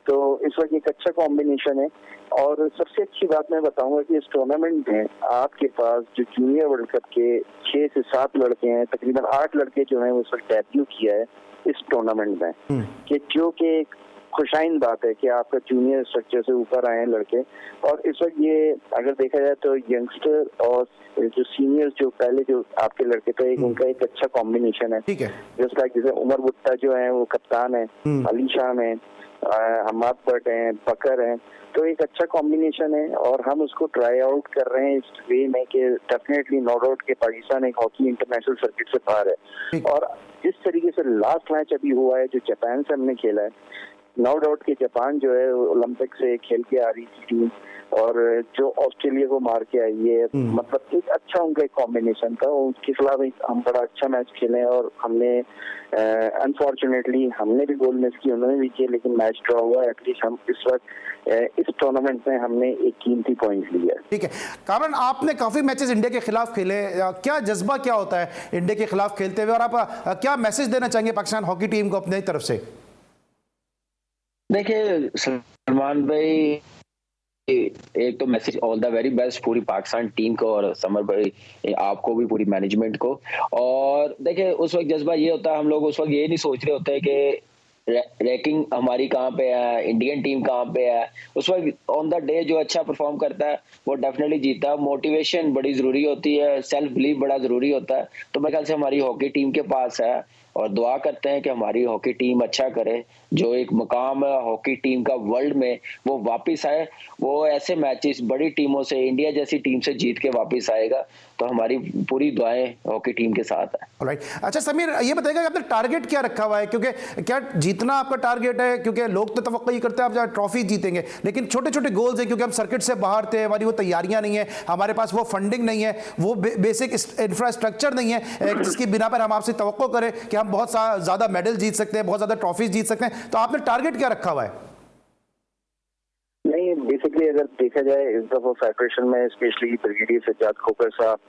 [SPEAKER 4] तो इस वक्त एक अच्छा कॉम्बिनेशन है। और सबसे अच्छी बात मैं बताऊंगा कि इस टूर्नामेंट में आपके पास जो जूनियर वर्ल्ड कप के 6 से 7 लड़के हैं, तकरीबन 8 लड़के जो हैं उस वक्त डेब्यू किया है इस टूर्नामेंट में, कि जो कि खुशाइन बात है कि आपका जूनियर स्ट्रक्चर से ऊपर आए हैं लड़के। और इस वक्त ये अगर देखा जाए तो यंगस्टर और जो सीनियर जो पहले जो आपके लड़के थे, उनका एक अच्छा कॉम्बिनेशन है।
[SPEAKER 1] ठीक है,
[SPEAKER 4] जस्ट लाइक जैसे उमर भुट्टा जो है वो कप्तान है, अली शाम है, हमाद भट्ट हैं, बकर हैं। तो एक अच्छा कॉम्बिनेशन है और हम उसको ट्राई आउट कर रहे हैं इस वे में कि डेफिनेटली नो डाउट के पाकिस्तान एक हॉकी इंटरनेशनल सर्किट से बाहर है। और जिस तरीके से लास्ट मैच अभी हुआ है जो जापान से हमने खेला है, नो डाउट कि जापान जो है ओलंपिक से खेल के आ रही थी टीम और जो ऑस्ट्रेलिया को मार के आई है, मतलब एक अच्छा उनका एक कॉम्बिनेशन था। उनके खिलाफ हम बड़ा अच्छा मैच खेले और हमने अनफॉर्चुनेटली हमने भी गोल मिस किए, उन्होंने भी किए, लेकिन मैच ड्रॉ हुआ। एटलीस्ट हम इस वक्त इस टूर्नामेंट में हमने एक कीमती पॉइंट लिया।
[SPEAKER 1] ठीक है कामरान, आपने काफ़ी मैचेस इंडिया के खिलाफ खेले, क्या जज्बा क्या होता है इंडिया के खिलाफ खेलते हुए और आप क्या मैसेज देना चाहेंगे पाकिस्तान हॉकी टीम को अपनी तरफ से?
[SPEAKER 3] देखिए सलमान भाई, एक तो message all the very best पूरी पाकिस्तान टीम को और समर भाई आपको भी, पूरी मैनेजमेंट को। और देखिए उस वक्त जज्बा ये होता है, हम लोग उस वक्त ये नहीं सोच रहे होते कि रैंकिंग हमारी कहाँ पे है, इंडियन टीम कहाँ पे है। उस वक्त ऑन द डे जो अच्छा परफॉर्म करता है वो डेफिनेटली जीता है। मोटिवेशन बड़ी जरूरी होती है, सेल्फ बिलीव बड़ा जरूरी होता है। तो मेरे ख्याल से हमारी हॉकी टीम के पास है और दुआ करते हैं कि हमारी हॉकी टीम अच्छा करे, जो एक मुकाम है हॉकी टीम का वर्ल्ड में वो वापस आए। वो ऐसे मैचेस बड़ी टीमों से, इंडिया जैसी टीम से जीत के वापस आएगा, तो हमारी पूरी दुआएं हॉकी टीम के साथ है।
[SPEAKER 1] ऑलराइट, अच्छा समीर ये बताइएगा कि आपने टारगेट क्या रखा हुआ है, क्योंकि क्या जीतना आपका टारगेट है? क्योंकि लोग तो तवक्को ही करते हैं आप ट्रॉफी जीतेंगे, लेकिन छोटे छोटे गोल्स हैं, क्योंकि हम सर्किट से बाहर थे, हमारी वो तैयारियां नहीं है, हमारे पास वो फंडिंग नहीं है, वो बेसिक इंफ्रास्ट्रक्चर नहीं है जिसकी बिना पर हम आपसे तवक्को करें कि हम बहुत ज़्यादा मेडल जीत सकते हैं, बहुत ज़्यादा ट्रॉफीज जीत सकते हैं। तो आपने टारगेट क्या रखा हुआ है?
[SPEAKER 4] नहीं, बेसिकली अगर देखा जाए इस दफा फेडरेशन में स्पेशली ब्रिगेडियर सज्जाद खोकर साहब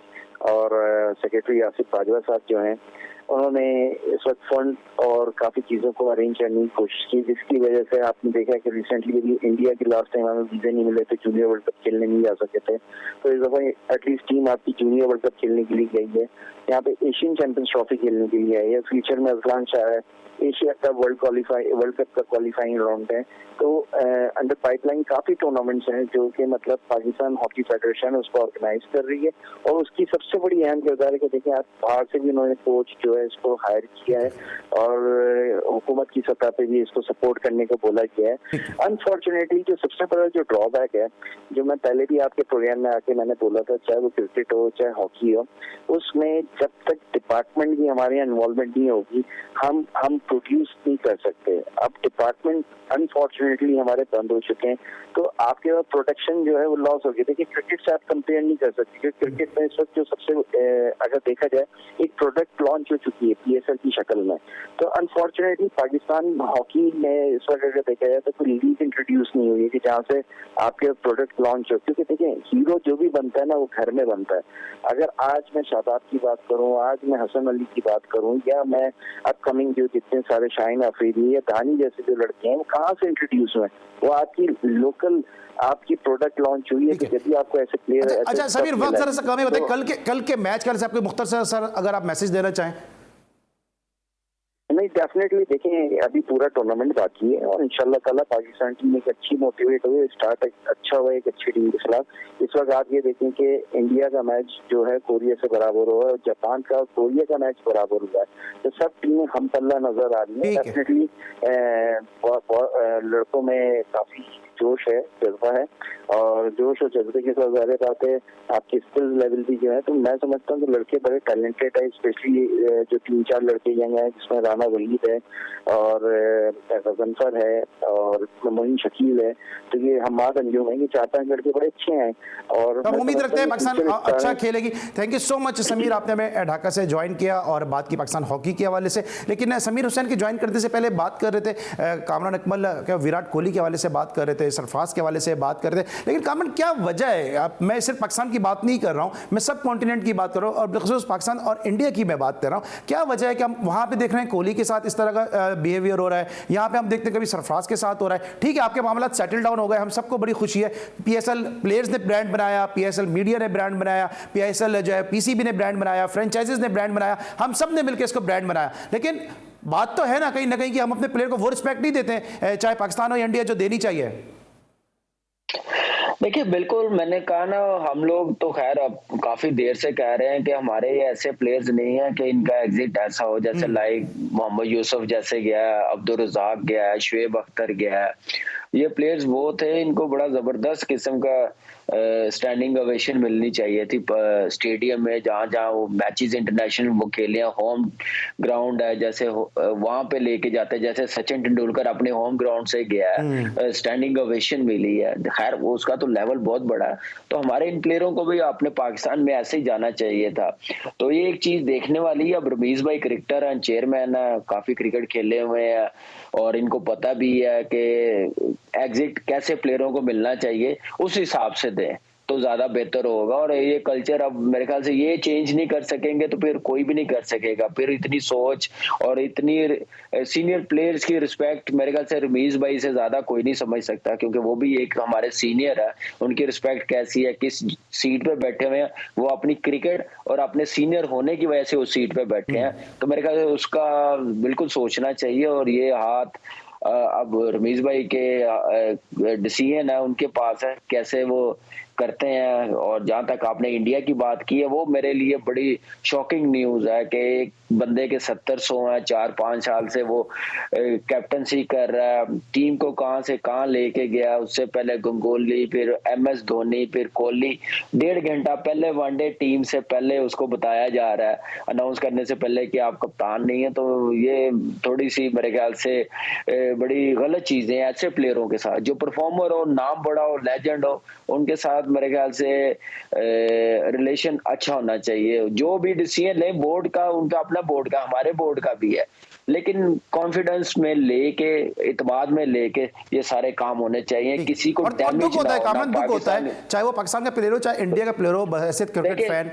[SPEAKER 4] और सेक्रेटरी आसिफ बाजवा साहब जो हैं, उन्होंने इस वक्त फंड और काफी चीजों को अरेंज करने की कोशिश की, जिसकी वजह से आपने देखा कि रिसेंटली भी इंडिया के लास्ट टाइम हमें वीजे नहीं मिले थे, जूनियर वर्ल्ड कप खेलने नहीं जा सके थे। तो इस दफा एटलीस्ट टीम आपकी जूनियर वर्ल्ड कप खेलने के लिए गई है, यहाँ पे एशियन चैंपियंस ट्रॉफी खेलने के लिए आई है। फ्यूचर में अजलान शाह है, एशिया का वर्ल्ड कप का क्वालिफाइंग राउंड है। तो अंडर पाइपलाइन काफी टूर्नामेंट्स हैं जो कि मतलब पाकिस्तान हॉकी फेडरेशन उसको ऑर्गेनाइज कर रही है और उसकी सबसे बड़ी अहम किरदार है कि देखिए आप बाहर से भी उन्होंने कोच जो है इसको हायर किया है और हुकूमत की सतह पे भी इसको सपोर्ट करने को बोला गया है। अनफॉर्चुनेटली जो सबसे बड़ा जो ड्रॉबैक है, जो मैं पहले भी आपके प्रोग्राम में आके मैंने बोला था, चाहे वो क्रिकेट हो चाहे हॉकी हो, उसमें जब तक डिपार्टमेंट की हमारे यहाँ इन्वॉल्वमेंट नहीं होगी हम प्रोड्यूस नहीं कर सकते। अब डिपार्टमेंट अनफॉर्चुनेटली हमारे बंद हो चुके हैं, तो आपके पास प्रोटेक्शन जो है वो लॉस हो गया। देखिए क्रिकेट से आप कंपेयर नहीं कर सकते, क्योंकि क्रिकेट में इस वक्त जो सबसे अगर देखा जाए एक प्रोडक्ट लॉन्च हो चुकी है PSL की शक्ल में। तो अनफॉर्चुनेटली पाकिस्तान हॉकी में इस वक्त अगर देखा जाए तो कोई लीग इंट्रोड्यूस नहीं हुई है कि जहाँ से आपके प्रोडक्ट लॉन्च हो, क्योंकि देखिए हीरो जो भी बनता है ना वो घर में बनता है। अगर आज मैं शादाब की बात करूं, आज मैं हसन अली की बात करूं, या मैं अपकमिंग जो जितने सारे शाहीन अफरीदी या धानी जैसे जो लड़के हैं वो कहाँ से इंट्रोड्यूस हुए? वो आपकी लोकल आपकी प्रोडक्ट लॉन्च हुई है। तो यदि आपको ऐसे प्लेयर
[SPEAKER 1] अच्छा समीर, वक्त जरा सा कम है, बताइए कल के मैच का आपको मुख्तसर सर अगर आप मैसेज देना चाहें।
[SPEAKER 4] नहीं, डेफिनेटली देखें अभी पूरा टूर्नामेंट बाकी है और इंशाल्लाह ताला पाकिस्तान टीम एक अच्छी मोटिवेट हुई, स्टार्ट अच्छा हुआ एक अच्छी टीम के खिलाफ। इस वक्त आप ये देखें कि इंडिया का मैच जो है कोरिया से बराबर हुआ है, जापान का कोरिया का मैच बराबर हुआ है। तो सब टीमें हम पल्ला नजर आ रही है। डेफिनेटली लड़कों में काफी जोश है, जज्बा है, और जोश और जज्बे के साथ ज़ाहिर बात है आपकी स्किल लेवल भी जो है। तो मैं समझता हूँ कि लड़के बड़े टैलेंटेड है, स्पेशली जो 3-4 लड़के यंग हैं जिसमें राना वहीद है और गजनफर है और मोइन शकील है। तो ये हमाद अंजुम है, ये 4-5 लड़के बड़े अच्छे हैं और
[SPEAKER 1] हम उम्मीद रखते हैं पाकिस्तान अच्छा खेलेगी। Thank you so much Sameer, आपने हमें ढाका से ज्वाइन किया और बात की पाकिस्तान हॉकी के हवाले से। लेकिन समीर हुसैन के ज्वाइन करने से पहले बात कर रहे थे कामरान अकमल विराट कोहली के हवाले से बात कर रहे थे, सरफराज के हवाले से बात कर रहे थे। लेकिन कामरान क्या वजह है, मैं सिर्फ पाकिस्तान की बात नहीं कर रहा हूँ, मैं सब कॉन्टिनेंट की बात कर रहा हूँ और बिलखुसूस पाकिस्तान और इंडिया की मैं बात कर रहा हूँ। क्या वजह है कि हम वहाँ पे देख रहे हैं कोहली के साथ इस तरह का बिहेवियर हो रहा है, यहाँ पे हम देखते हैं कभी सरफराज के साथ हो रहा है। ठीक है, आपके मामला सेटल डाउन हो गए, हम सबको बड़ी खुशी है। PSL प्लेयर्स ने ब्रांड बनाया, PSL मीडिया ने ब्रांड बनाया, PSL जो है PCB ने ब्रांड बनाया, फ्रेंचाइजीज ने ब्रांड बनाया, हम सब ने मिलकर इसको ब्रांड बनाया। लेकिन बात तो है ना कहीं कि हम अपने प्लेयर को वो रिस्पेक्ट नहीं देते हैं, चाहे पाकिस्तान हो या इंडिया, जो देनी चाहिए।
[SPEAKER 3] देखिए बिल्कुल, मैंने कहा ना, हम लोग तो खैर अब काफी देर से कह रहे हैं कि हमारे ये ऐसे प्लेयर्स नहीं है कि इनका एग्जिट ऐसा हो, जैसे लाइक मोहम्मद यूसुफ जैसे गया, अब्दुल रज़ाक गया, शुएब अख्तर गया। ये प्लेयर्स वो थे, इनको बड़ा जबरदस्त किस्म का स्टैंडिंग ओवेशन मिलनी चाहिए थी स्टेडियम में, जहाँ जहाँ वो मैचेस इंटरनेशनल वो खेले हैं। होम ग्राउंड है, जैसे वहां पे लेके जाते हैं, जैसे सचिन तेंदुलकर अपने होम ग्राउंड से गया है, स्टैंडिंग ओवेशन मिली है। खैर उसका तो लेवल बहुत बड़ा है, तो हमारे इन प्लेयरों को भी अपने पाकिस्तान में ऐसे ही जाना चाहिए था। तो ये एक चीज देखने वाली है। अब रमीज भाई क्रिकेटर हैं, चेयरमैन है, काफी क्रिकेट खेले हुए हैं और इनको पता भी है कि एग्जिट कैसे प्लेयरों को मिलना चाहिए, उस हिसाब से दें तो ज्यादा बेहतर होगा। और ये कल्चर अब मेरे ख्याल से ये चेंज नहीं कर सकेंगे तो फिर कोई भी नहीं कर सकेगा। फिर इतनी सोच और इतनी सीनियर प्लेयर्स की रिस्पेक्ट मेरे ख्याल से रमीज भाई से ज्यादा कोई नहीं समझ सकता, क्योंकि वो भी एक हमारे सीनियर है। उनकी रिस्पेक्ट कैसी है, किस सीट पे बैठे हुए हैं, वो अपनी क्रिकेट और अपने सीनियर होने की वजह से उस सीट पे बैठे हैं। तो मेरे ख्याल से उसका बिल्कुल सोचना चाहिए। और ये हाथ अब रमीज भाई के डिसीजन है, उनके पास है, कैसे वो करते हैं। और जहां तक आपने इंडिया की बात की है, वो मेरे लिए बड़ी शॉकिंग न्यूज है कि एक बंदे के 70-100 हैं, 4-5 साल से वो कैप्टनसी कर रहा है, टीम को कहां से कहां लेके गया। उससे पहले गंगोली, फिर MS धोनी, फिर कोहली। 1.5 घंटा पहले वनडे टीम से पहले उसको बताया जा रहा है, अनाउंस करने से पहले, कि आप कप्तान नहीं है। तो ये थोड़ी सी मेरे ख्याल से बड़ी गलत चीजें हैं ऐसे प्लेयरों के साथ। जो परफॉर्मर हो, नाम बड़ा हो, लेजेंड हो, उनके साथ मेरे ख्याल से रिलेशन अच्छा होना चाहिए। जो भी डिसीजन ले बोर्ड का, उनका अपना बोर्ड का, हमारे बोर्ड का भी है, लेकिन कॉन्फिडेंस में लेके, इत्मीनान में लेके ये सारे काम होने चाहिए। किसी को
[SPEAKER 1] डैमेज दुख होता है, कामन दुख होता है, चाहे वो पाकिस्तान का प्लेयर हो चाहे इंडिया का प्लेयर हो, बहैसियत क्रिकेट फैन।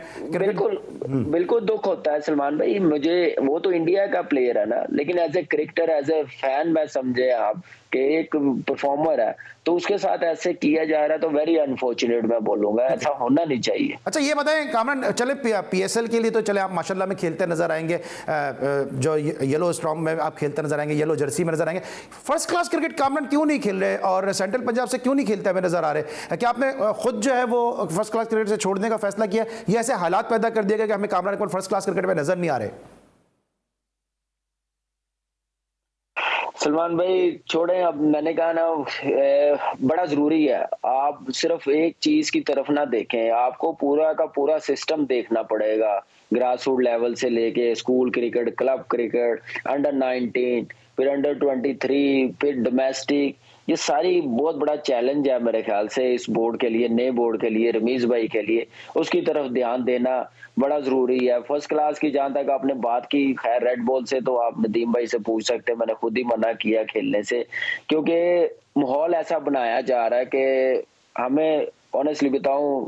[SPEAKER 3] बिल्कुल दुख होता है सलमान भाई मुझे। वो तो इंडिया का प्लेयर है ना, लेकिन as a cricketer, as a fan मैं समझे आप कि एक परफॉर्मर है, तो उसके साथ ऐसे किया जा रहा है तो वेरी अनफॉर्चुनेट मैं बोलूंगा, ऐसा होना नहीं चाहिए।
[SPEAKER 1] अच्छा ये बताएं कामरान, चले PSL के लिए तो चले आप माशाल्लाह में खेलते नजर आएंगे, जो येलो स्ट्रॉन्ग में आप खेलते नजर आएंगे, येलो जर्सी में नजर आएंगे। फर्स्ट क्लास क्रिकेट कामरान क्यों नहीं खेल रहे और सेंट्रल पंजाब से क्यों नहीं खेलते हमें नजर आ रहे? क्या आपने खुद जो है वो फर्स्ट क्लास क्रिकेट से छोड़ने का फैसला किया, या ऐसे हालात पैदा कर दिए गए कि हमें Kamran Akmal first class cricket में नजर नहीं आ रहे?
[SPEAKER 3] सलमान भाई छोड़ें, अब मैंने कहा ना, बड़ा जरूरी है आप सिर्फ एक चीज की तरफ ना देखें, आपको पूरा का पूरा सिस्टम देखना पड़ेगा। ग्रास रूट लेवल से लेके school cricket, club cricket, under 19, फिर अंडर 23, फिर डोमेस्टिक। ये सारी बहुत बड़ा चैलेंज है मेरे ख्याल से इस बोर्ड के लिए, नए बोर्ड के लिए, रमीज भाई के लिए। उसकी तरफ ध्यान देना बड़ा जरूरी है। फर्स्ट क्लास की जहां तक आपने बात की, खैर रेड बॉल से तो आप नदीम भाई से पूछ सकते हैं, मैंने खुद ही मना किया खेलने से, क्योंकि माहौल ऐसा बनाया जा रहा है कि हमें ऑनेस्टली बताऊं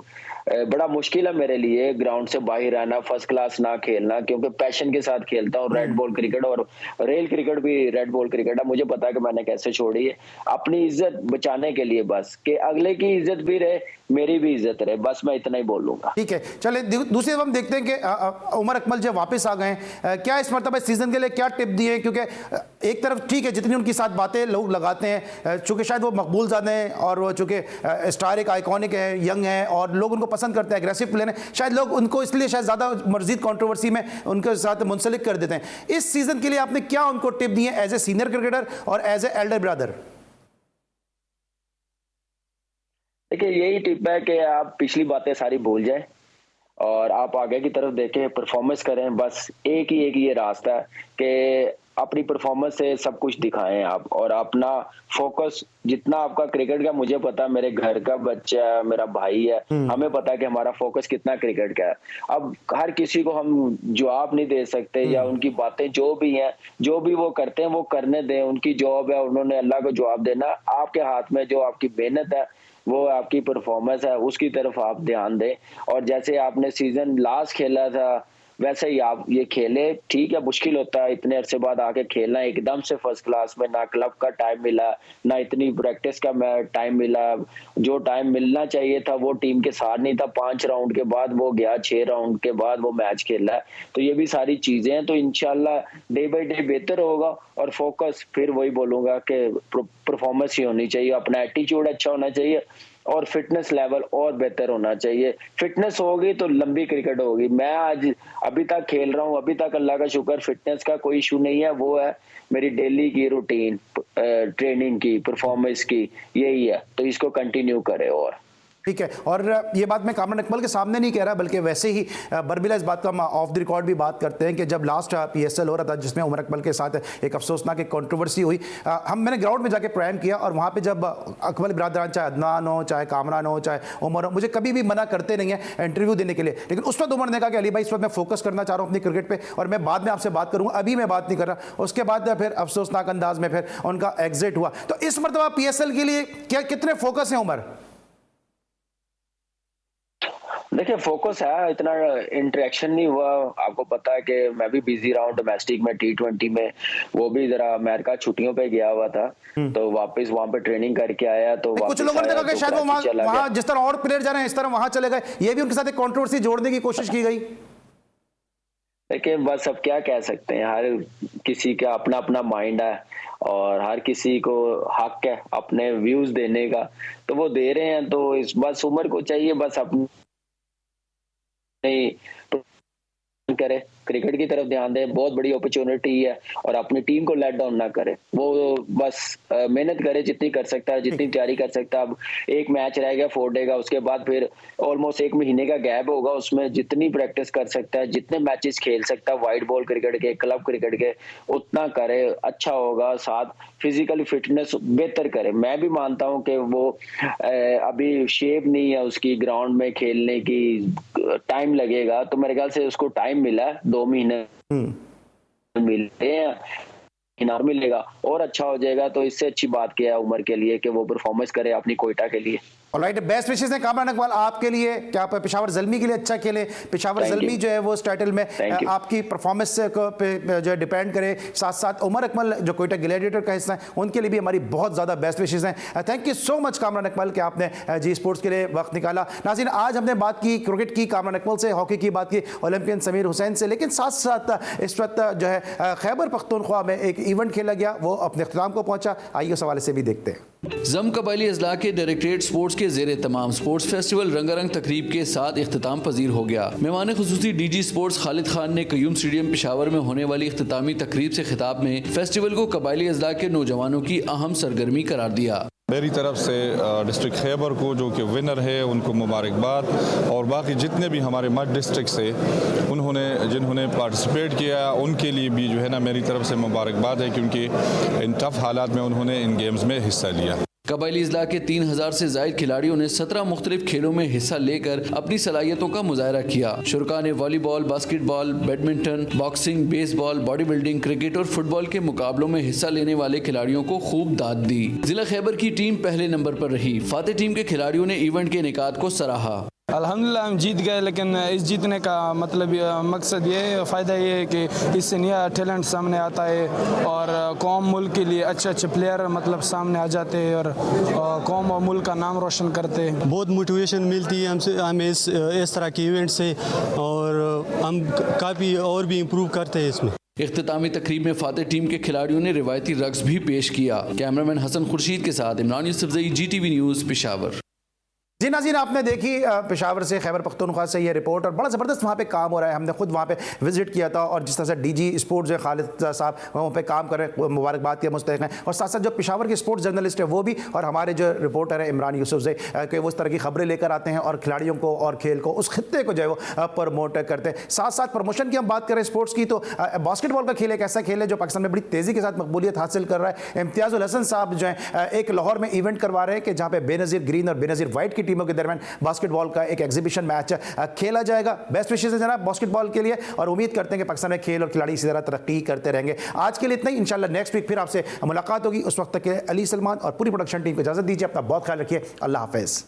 [SPEAKER 3] बड़ा मुश्किल है मेरे लिए ग्राउंड से बाहर आना, फर्स्ट क्लास ना खेलना, क्योंकि पैशन के साथ खेलता हूँ रेड बॉल क्रिकेट, और रेल क्रिकेट भी रेड बॉल क्रिकेट है। मुझे पता है कि मैंने कैसे छोड़ी है, अपनी इज्जत बचाने के लिए, बस कि अगले की इज्जत भी रहे, मेरी भी इज्जत रहे, बस मैं इतना ही बोलूंगा।
[SPEAKER 1] ठीक है, चले दूसरी तरफ हम देखते हैं कि उमर अकमल जो वापस आ गए हैं, क्या इस मरतबा सीजन के लिए क्या टिप दिए? क्योंकि एक तरफ ठीक है जितनी उनकी साथ बातें लोग लगाते हैं, चूंकि शायद वो मकबूल ज़्यादा हैं और वो चूंकि स्टार एक आइकॉनिक है, यंग है और लोग उनको पसंद करते हैं, एग्रेसिव प्लेयर हैं, शायद लोग उनको इसलिए शायद ज़्यादा मजीद कंट्रोवर्सी में उनके साथ मुंसलिक कर देते हैं। इस सीजन के लिए आपने क्या उनको टिप दी है एज ए सीनियर क्रिकेटर और एज ए एल्डर ब्रदर?
[SPEAKER 3] देखिए यही टिप है कि आप पिछली बातें सारी भूल जाएं और आप आगे की तरफ देखें, परफॉर्मेंस करें। बस एक ही ये रास्ता है कि अपनी परफॉर्मेंस से सब कुछ दिखाएं आप, और अपना फोकस जितना आपका क्रिकेट का, मुझे पता मेरे घर का बच्चा है, मेरा भाई है, हमें पता है कि हमारा फोकस कितना क्रिकेट का है। अब हर किसी को हम जवाब नहीं दे सकते, या उनकी बातें जो भी हैं, जो भी वो करते हैं वो करने दें, उनकी जॉब है, उन्होंने अल्लाह को जवाब देना। आपके हाथ में जो आपकी मेहनत है, वो आपकी परफॉर्मेंस है, उसकी तरफ आप ध्यान दें। और जैसे आपने सीजन लास्ट खेला था वैसे ही आप ये खेले। ठीक है, मुश्किल होता है इतने अरसे बाद आके खेलना एकदम से फर्स्ट क्लास में, ना क्लब का टाइम मिला, ना इतनी प्रैक्टिस का टाइम मिला, जो टाइम मिलना चाहिए था वो टीम के साथ नहीं था। 5 राउंड के बाद वो गया, 6 राउंड के बाद वो मैच खेला है। तो ये भी सारी चीजें हैं, तो इंशाल्लाह डे बाय डे बेहतर होगा। और फोकस फिर वही बोलूंगा कि परफॉर्मेंस ही होनी चाहिए, अपना एटीट्यूड अच्छा होना चाहिए और फिटनेस लेवल और बेहतर होना चाहिए। फिटनेस होगी तो लंबी क्रिकेट होगी। मैं आज अभी तक खेल रहा हूँ, अभी तक अल्लाह का शुक्र फिटनेस का कोई इशू नहीं है। वो है मेरी डेली की रूटीन, ट्रेनिंग की, परफॉर्मेंस की, यही है। तो इसको कंटिन्यू करें। और
[SPEAKER 1] ठीक है, और ये बात मैं कामरान इकबाल के सामने नहीं कह रहा, बल्कि वैसे ही बरबिला इस बात का हम ऑफ द रिकॉर्ड भी बात करते हैं कि जब लास्ट PSL हो रहा था जिसमें उमर अकमल के साथ एक अफसोसनाक एक कंट्रोवर्सी हुई, मैंने ग्राउंड में जाके प्रोग्राम किया और वहाँ पे जब अकमल बिरादरान, चाहे अदनान हो, चाहे कामरान हो, चाहे उमर हो, मुझे कभी भी मना करते नहीं है इंटरव्यू देने के लिए। लेकिन उस वक्त उमर ने कहा कि अली भाई इस वक्त मैं फोकस करना चाह रहा हूँ अपनी क्रिकेट पर और मैं बाद में आपसे बात करूँगा, अभी मैं बात नहीं कर रहा। उसके बाद फिर अफसोसनाक अंदाज में फिर उनका एग्जिट हुआ। तो इस मरतबा PSL के लिए क्या कितने फोकस हैं उमर?
[SPEAKER 3] देखिए फोकस है, इतना इंटरेक्शन नहीं हुआ। आपको पता है कि मैं भी बिजी रहा हूँ डोमेस्टिक में, T20 में, वो भी जरा अमेरिका छुट्टियों पे गया हुआ था, तो वापस वहाँ पे ट्रेनिंग करके आया। तो
[SPEAKER 1] कुछ लोगों ने कहा कि शायद वो वहाँ जिस तरह और प्लेयर जा रहे हैं इस तरह वहाँ चले गए, ये भी उनके साथ एक कंट्रोवर्सी जोड़ने की कोशिश की गई।
[SPEAKER 3] देखिए बस अब क्या कह सकते हैं, हर किसी का अपना अपना माइंड है और हर किसी को हक है अपने व्यूज देने का, तो वो दे रहे हैं। तो इस बस उम्र को चाहिए बस अपनी करे, क्रिकेट की तरफ ध्यान दे, बहुत बड़ी अपॉर्चुनिटी है, और अपनी टीम को लेट डाउन ना करे। वो बस मेहनत करे जितनी कर सकता है, जितनी तैयारी कर सकता है। अब एक मैच रह गया 4 डे का, उसके बाद फिर ऑलमोस्ट 1 महीने का गैप होगा, उसमें जितनी प्रैक्टिस कर सकता है, जितने मैचेस खेल सकता है वाइट बॉल क्रिकेट के, क्लब क्रिकेट के, उतना करे, अच्छा होगा। साथ फिजिकली फिटनेस बेहतर करे। मैं भी मानता हूँ कि वो अभी शेप नहीं है उसकी ग्राउंड में खेलने की, टाइम लगेगा। तो मेरे ख्याल से उसको टाइम मिला, 2 महीने मिलते हैं, इनाम मिलेगा और अच्छा हो जाएगा। तो इससे अच्छी बात क्या है उमर के लिए कि वो परफॉर्मेंस करे अपनी कोयटा के लिए।
[SPEAKER 1] ऑलराइट, बेस्ट विशेस हैं कामरान इकबाल आपके लिए, क्या आप पेशावर ज़ल्मी के लिए अच्छा खेले। पेशावर ज़ल्मी जो है वो इस टाइटल में आपकी परफॉर्मेंस पे जो है डिपेंड करे। साथ साथ उमर अकमल जो कोयटा ग्लैडिएटर का हिस्सा है, उनके लिए भी हमारी बहुत ज़्यादा बेस्ट विशेस हैं। Thank you so much Kamran Iqbal कि आपने जी स्पोर्ट्स के लिए वक्त निकाला। नाज़रीन, आज हमने बात की क्रिकेट की कामरान इकबाल से, हॉकी की बात की ओलंपियन समीर हुसैन से, लेकिन साथ साथ इस वक्त जो है खैबर पख्तूनख्वा में एक इवेंट खेला गया, वो अपने इख्तिताम को पहुँचा। आइए उस हवाले से भी देखते हैं।
[SPEAKER 5] जम कबायली अजला के डायरेक्टरेट स्पोर्ट्स के ज़ेरे तमाम स्पोर्ट्स फेस्टिवल रंगारंग तकरीब के साथ इख्तिताम पजीर हो गया। मेहमान खुसूसी DG स्पोर्ट्स खालिद खान ने कयूम स्टेडियम पेशावर में होने वाली इख्तितामी तकरीब से खिताब में फेस्टिवल को कबायली अजला के नौजवानों की अहम सरगर्मी करार दिया।
[SPEAKER 6] मेरी तरफ से डिस्ट्रिक्ट खैबर को जो कि विनर है उनको मुबारकबाद, और बाकी जितने भी हमारे मड डिस्ट्रिक्ट से जिन्होंने पार्टिसिपेट किया उनके लिए भी जो है ना मेरी तरफ से मुबारकबाद है, क्योंकि इन टफ हालात में उन्होंने इन गेम्स में हिस्सा लिया।
[SPEAKER 5] कबायली अजला के 3000 से ज्यादा खिलाड़ियों ने 17 मुख्तलिफ खेलों में हिस्सा लेकर अपनी सलाहियतों का मुजाहरा किया। शुरका ने volleyball, basketball, badminton, boxing, baseball, body building, cricket और फुटबॉल के मुकाबलों में हिस्सा लेने वाले खिलाड़ियों को खूब दाद दी। जिला खैबर की टीम पहले नंबर पर रही। फातेह टीम के खिलाड़ियों ने इवेंट के इनेकाद को सराहा।
[SPEAKER 7] अल्हम्दुलिल्लाह हम जीत गए, लेकिन इस जीतने का मतलब मकसद ये है, फ़ायदा ये है कि इससे नया टैलेंट सामने आता है और कौम मुल्क के लिए अच्छे अच्छे प्लेयर मतलब सामने आ जाते हैं और कौम और मुल्क का नाम रोशन करते हैं।
[SPEAKER 8] बहुत मोटिवेशन मिलती है हमें इस तरह के इवेंट से और हम काफ़ी और भी इम्प्रूव करते हैं इसमें।
[SPEAKER 5] इख्तितामी तकरीब में फातेह टीम के खिलाड़ियों ने रिवायती रक्स भी पेश किया। कैमरामैन हसन खुर्शीद के साथ इमरान यूसुफजई, GTV न्यूज़, पेशावर।
[SPEAKER 1] जी नाज़रीन, आपने देखी पेशावर से, खैबर पख्तूनख्वा से ये रिपोर्ट, और बड़ा ज़बरदस्त वहाँ पे काम हो रहा है। हमने खुद वहाँ पे विजिट किया था और जिस तरह से DG स्पोर्ट्स जो खालिद साहब वहाँ पे काम कर रहे हैं, मुबारकबाद के मुस्तहिक़ हैं। और साथ साथ जो पेशावर के स्पोर्ट्स जर्नलिस्ट है वो भी, और हमारे जो रिपोर्टर है इमरान यूसुफज़ई के, वो इस तरह की खबरें लेकर आते हैं और खिलाड़ियों को और खेल को, उस खित्ते को जो है वो प्रमोट करते हैं। साथ साथ प्रमोशन की हम बात करें स्पोर्ट्स की, तो बास्केटबॉल का खेल एक ऐसा खेल है जो पाकिस्तान में बड़ी तेज़ी के साथ मकबूलियत हासिल कर रहा है। इम्तियाज़ुल हसन साहब जो है एक लाहौर में इवेंट करवा रहे हैं कि जहाँ पे बेनज़ीर ग्रीन और बेनज़ीर वाइट की टीमों के दरमियान बास्केटबॉल का एक एग्जीबिशन मैच खेला जाएगा। बेस्ट विशेस है जनाब बास्केटबॉल के लिए, और उम्मीद करते हैं कि पाकिस्तान में खेल और खिलाड़ी इसी तरह तरक्की करते रहेंगे। आज के लिए इतना ही, इंशाल्लाह नेक्स्ट वीक फिर आपसे मुलाकात होगी। उस वक्त तक के अली सलमान और पूरी प्रोडक्शन टीम को इजाजत दीजिए। अपना बहुत ख्याल रखिए। अल्लाह हाफिज़।